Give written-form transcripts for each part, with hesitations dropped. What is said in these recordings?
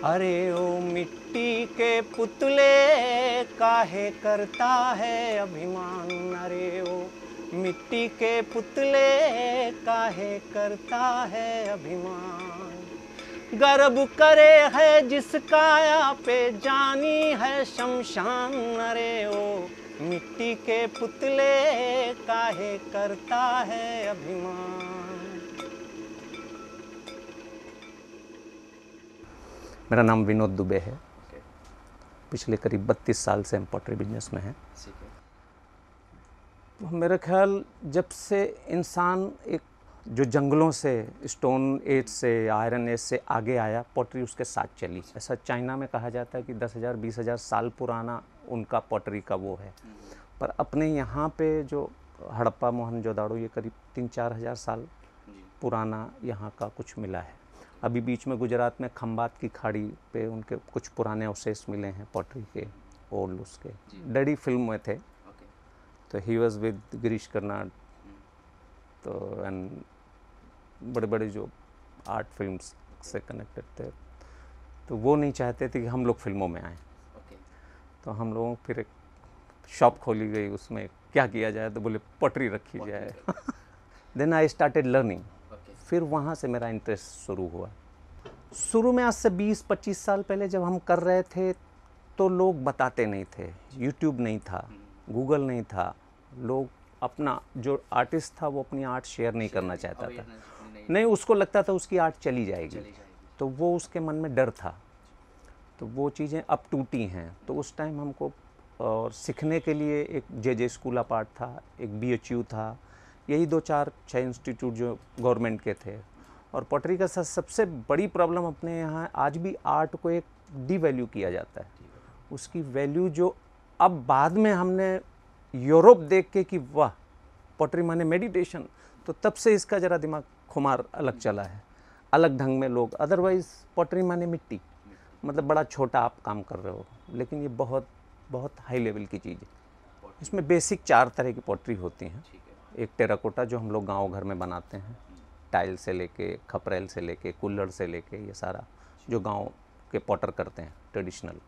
अरे ओ मिट्टी के पुतले काहे करता है अभिमान, अरे ओ मिट्टी के पुतले काहे करता है अभिमान। गर्व करे है जिस काया पे जानी है शमशान, अरे ओ मिट्टी के पुतले काहे करता है अभिमान। मेरा नाम विनोद दुबे है। पिछले करीब 32 साल से हम पॉटरी बिजनेस में हैं। तो मेरा ख्याल जब से इंसान एक जो जंगलों से, स्टोन एज से, आयरन एज से आगे आया, पॉटरी उसके साथ चली। ऐसा चाइना में कहा जाता है कि 10,000 20,000 साल पुराना उनका पॉटरी का वो है, पर अपने यहाँ पे जो हड़प्पा मोहनजोदाड़ो, ये करीब 3-4 हज़ार साल पुराना यहाँ का कुछ मिला है। अभी बीच में गुजरात में खंबात की खाड़ी पे उनके कुछ पुराने अवशेष मिले हैं पॉटरी के, ओल्ड उसके। डैडी फिल्म में थे, तो he was with Girish Karnad, तो एंड बड़े बड़े जो आर्ट फिल्म्स से कनेक्टेड थे, तो वो नहीं चाहते थे कि हम लोग फिल्मों में आएँ। तो हम लोगों फिर एक शॉप खोली गई, उसमें क्या किया जाए, तो बोले पॉटरी रखी जाए। Then I started learning. फिर वहाँ से मेरा इंटरेस्ट शुरू हुआ। शुरू में आज से 20-25 साल पहले जब हम कर रहे थे तो लोग बताते नहीं थे, यूट्यूब नहीं था, गूगल नहीं था, लोग अपना जो आर्टिस्ट था वो अपनी आर्ट शेयर नहीं करना चाहता था, नहीं उसको लगता था उसकी आर्ट चली जाएगी, तो वो उसके मन में डर था। तो वो चीज़ें अब टूटी हैं। तो उस टाइम हमको और सीखने के लिए एक जे स्कूल ऑफ आर्ट था, एक BHU था, यही 2-4-6 इंस्टीट्यूट जो गवर्नमेंट के थे। और पॉटरी का सबसे बड़ी प्रॉब्लम अपने यहाँ आज भी आर्ट को एक डीवैल्यू किया जाता है। उसकी वैल्यू जो अब बाद में हमने यूरोप देख के कि वाह पॉटरी माने मेडिटेशन, तो तब से इसका ज़रा दिमाग खुमार अलग चला है, अलग ढंग में लोग। अदरवाइज़ पॉटरी माने मिट्टी, मतलब बड़ा छोटा आप काम कर रहे हो, लेकिन ये बहुत बहुत हाई लेवल की चीज़ है। इसमें बेसिक 4 तरह की पॉटरी होती हैं। एक टेराकोटा जो हम लोग गांव घर में बनाते हैं, टाइल से लेके, खपरेल से लेके, कुल्हड़ से लेके, ये सारा जो गांव के पॉटर करते हैं ट्रेडिशनल।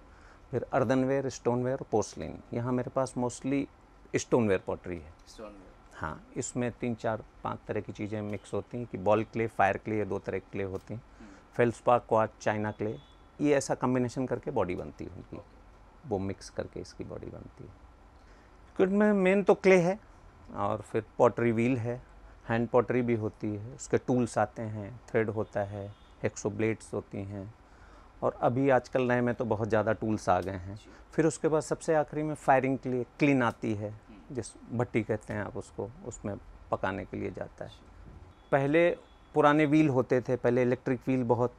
फिर अर्दनवेयर, स्टोनवेयर, पोर्सलिन। यहाँ मेरे पास मोस्टली स्टोनवेयर पॉटरी है। हाँ, इसमें 3-4-5 तरह की चीज़ें मिक्स होती हैं कि बॉल क्ले, फायर क्ले, ये 2 तरह की क्ले होती हैं। फेल्सपार, क्वार्ट्ज, चाइना क्ले, ये ऐसा कम्बिनेशन करके बॉडी बनती है उनकी, वो मिक्स करके इसकी बॉडी बनती है। क्योंकि में मेन तो क्ले है, और फिर पॉटरी व्हील है, हैंड पॉटरी भी होती है, उसके टूल्स आते हैं, थ्रेड होता है, हेक्सो ब्लेड्स होती हैं, और अभी आजकल नए में तो बहुत ज़्यादा टूल्स आ गए हैं। फिर उसके बाद सबसे आखिरी में फायरिंग के लिए क्लीन आती है, जिस भट्टी कहते हैं आप उसको, उसमें पकाने के लिए जाता है। पहले पुराने व्हील होते थे, पहले इलेक्ट्रिक व्हील बहुत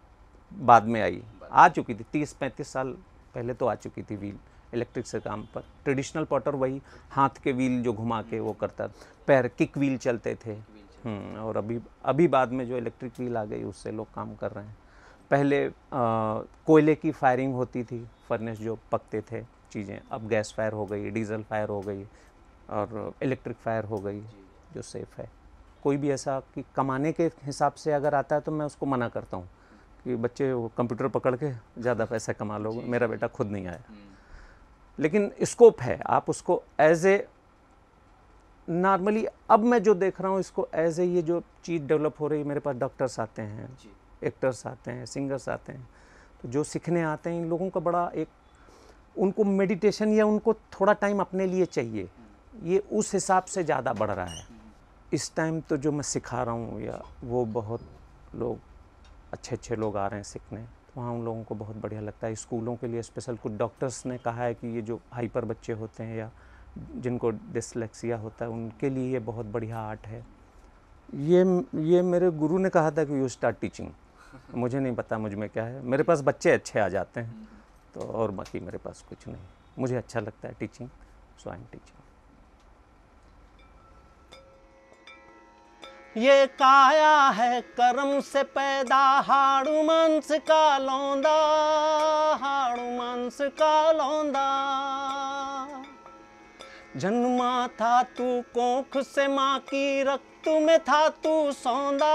बाद में आ चुकी थी, 30-35 साल पहले तो आ चुकी थी व्हील इलेक्ट्रिक से काम पर। ट्रेडिशनल पॉटर वही हाथ के व्हील जो घुमा के वो करता, पैर किक व्हील चलते थे। और अभी बाद में जो इलेक्ट्रिक व्हील आ गई उससे लोग काम कर रहे हैं। पहले कोयले की फायरिंग होती थी, फर्नेस जो पकते थे चीज़ें, अब गैस फायर हो गई, डीजल फायर हो गई, और इलेक्ट्रिक फायर हो गई जो सेफ़ है। कोई भी ऐसा कि कमाने के हिसाब से अगर आता है तो मैं उसको मना करता हूँ कि बच्चे वो कंप्यूटर पकड़ के ज़्यादा पैसा कमा लोगे। मेरा बेटा खुद नहीं आया, लेकिन स्कोप है, आप उसको एज ए नॉर्मली, अब मैं जो देख रहा हूँ इसको एज ए, ये जो चीज़ डेवलप हो रही है, मेरे पास डॉक्टर्स आते हैं, एक्टर्स आते हैं, सिंगर्स आते हैं, तो जो सीखने आते हैं इन लोगों का बड़ा एक, उनको मेडिटेशन या उनको थोड़ा टाइम अपने लिए चाहिए, ये उस हिसाब से ज़्यादा बढ़ रहा है इस टाइम। तो जो मैं सिखा रहा हूँ या वो बहुत लोग अच्छे लोग आ रहे हैं सीखने, तो वहाँ उन लोगों को बहुत बढ़िया लगता है। स्कूलों के लिए स्पेशल कुछ डॉक्टर्स ने कहा है कि ये जो हाइपर बच्चे होते हैं या जिनको डिसलेक्सिया होता है, उनके लिए ये बहुत बढ़िया आर्ट है। ये मेरे गुरु ने कहा था कि यू स्टार्ट टीचिंग। मुझे नहीं पता मुझ में क्या है, मेरे पास बच्चे अच्छे आ जाते हैं, तो और बाकी मेरे पास कुछ नहीं। मुझे अच्छा लगता है teaching, so I am teaching. ये काया है कर्म से पैदा, हाड़ू मांस का लौंदा, हाड़ू मांस का लौंदा। जन्मा था तू कोख से माँ की, रक्त में था तू सौंदा,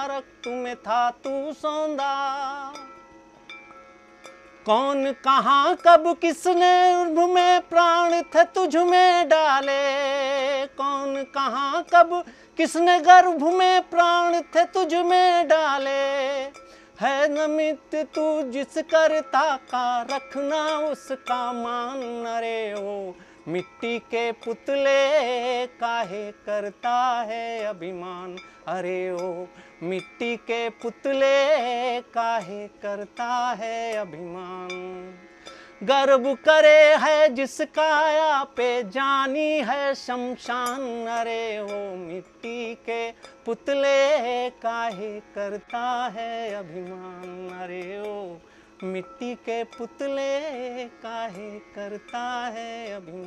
रक्त में था तू सौंदा। कौन कहाँ कब किसने गर्भ में प्राण थे तुझ में डाले, कौन कहाँ कब किसने गर्भ में प्राण थे तुझ में डाले, है नमित तू जिस करता का रखना उसका मान, अरे ओ मिट्टी के पुतले काहे करता है अभिमान, अरे ओ मिट्टी के पुतले काहे करता है अभिमान। गर्व करे है जिस काया पे जानी है शमशान, अरे ओ मिट्टी के पुतले काहे करता है अभिमान, अरे ओ मिट्टी के पुतले काहे करता है अभिमान।